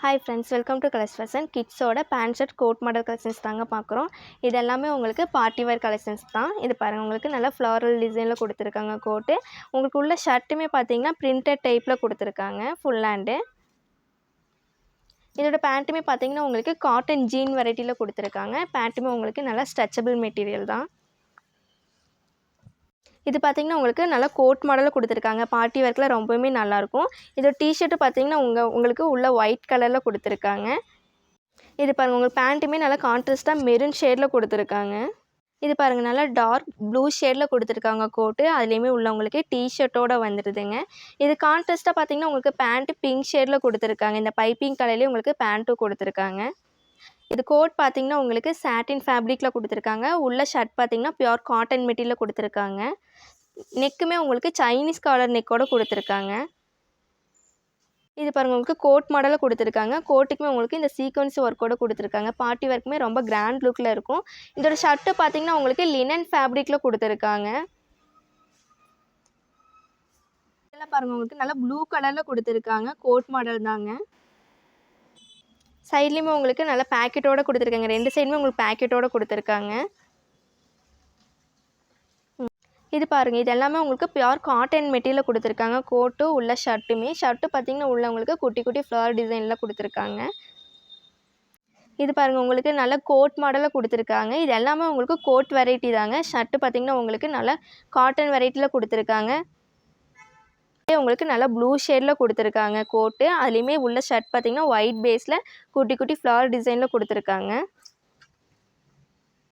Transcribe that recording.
Hi friends, welcome to colours fashion. கிட்ஸோட pant shirt coat model collections தாங்க பார்க்குறோம். இது எல்லாமே உங்களுக்கு பார்ட்டி வேர் கலெக்ஷன்ஸ் தான். இது பாருங்கள், உங்களுக்கு நல்லா ஃப்ளாரல் டிசைனில் கொடுத்துருக்காங்க கோட்டு. உங்களுக்கு உள்ள ஷர்ட்டுமே பார்த்தீங்கன்னா பிரிண்டட் டைப்பில் கொடுத்துருக்காங்க ஃபுல் ஹேண்டு. இதோட பேண்ட்டுமே பார்த்தீங்கன்னா உங்களுக்கு காட்டன் ஜீன் வெரைட்டியில் கொடுத்துருக்காங்க. பேண்ட்டுமே உங்களுக்கு நல்லா ஸ்ட்ரெச்சபிள் மெட்டீரியல் தான். இது பார்த்தீங்கன்னா உங்களுக்கு நல்லா கோட் மாடலில் கொடுத்துருக்காங்க. பார்ட்டி வேர்க்கில் ரொம்பவுமே நல்லாயிருக்கும். இதோட டிஷர்ட்டு பார்த்தீங்கன்னா உங்களுக்கு உள்ள ஒயிட் கலரில் கொடுத்துருக்காங்க. இது பாருங்கள், உங்களுக்கு பேண்ட்டுமே நல்லா கான்ட்ராஸ்ட்டாக மெரூன் ஷேடில் கொடுத்துருக்காங்க. இது பாருங்கள், நல்லா டார்க் ப்ளூ ஷேடில் கொடுத்துருக்காங்க கோட்டு. அதுலேயுமே உள்ளவங்களுக்கு டிஷர்ட்டோடு வந்துடுதுங்க. இது கான்ட்ராஸ்ட்டாக பார்த்தீங்கன்னா உங்களுக்கு பேண்ட்டு பிங்க் ஷேடில் கொடுத்துருக்காங்க. இந்த பைப்பிங் கலர்லேயே உங்களுக்கு பேண்ட்டும் கொடுத்துருக்காங்க. இது கோட் பார்த்தீங்கன்னா உங்களுக்கு சாட்டின் ஃபேப்ரிக்கில் கொடுத்துருக்காங்க. உள்ள ஷர்ட் பார்த்தீங்கன்னா பியூர் காட்டன் மெட்டீரியலில் கொடுத்துருக்காங்க. நெக்குமே உங்களுக்கு சைனீஸ் காலர் நெக்கோடு கொடுத்துருக்காங்க. இது பாருங்கள், உங்களுக்கு கோட் மாடலில் கொடுத்துருக்காங்க. கோட்டுக்குமே உங்களுக்கு இந்த சீக்வன்ஸ் ஒர்க்கோடு கொடுத்துருக்காங்க. பார்ட்டி ஒர்க்குமே ரொம்ப கிராண்ட் லுக்கில் இருக்கும். இதோட ஷர்ட்டு பார்த்தீங்கன்னா உங்களுக்கு லினன் ஃபேப்ரிக்கில் கொடுத்துருக்காங்க. இதெல்லாம் பாருங்கள், உங்களுக்கு நல்லா ப்ளூ கலரில் கொடுத்துருக்காங்க. கோட் மாடல் தாங்க. சைட்லேயுமே உங்களுக்கு நல்லா பேக்கெட்டோடு கொடுத்துருக்காங்க. 2 சைடுமே உங்களுக்கு பேக்கெட்டோடு கொடுத்துருக்காங்க. இது பாருங்கள், இது எல்லாமே உங்களுக்கு பியூர் காட்டன் மெட்டீரியலில் கொடுத்துருக்காங்க. கோட்டு உள்ள ஷர்ட்டுமே. ஷர்ட்டு பார்த்தீங்கன்னா உள்ள உங்களுக்கு குட்டி குட்டி ஃப்ளவர் டிசைனில் கொடுத்துருக்காங்க. இது பாருங்கள், உங்களுக்கு நல்ல கோட் மாடலில் கொடுத்துருக்காங்க. இது எல்லாமே உங்களுக்கு கோட் வெரைட்டி தாங்க. ஷர்ட்டு பார்த்தீங்கன்னா உங்களுக்கு நல்லா காட்டன் வெரைட்டியில் கொடுத்துருக்காங்க. உங்களுக்கு நல்லா ப்ளூ ஷேடில் கொடுத்துருக்காங்க கோட்டு. அதுலேயுமே உள்ள ஷர்ட் பார்த்தீங்கன்னா ஒயிட் பேஸில் குட்டி குட்டி ஃப்ளவர் டிசைனில் கொடுத்துருக்காங்க.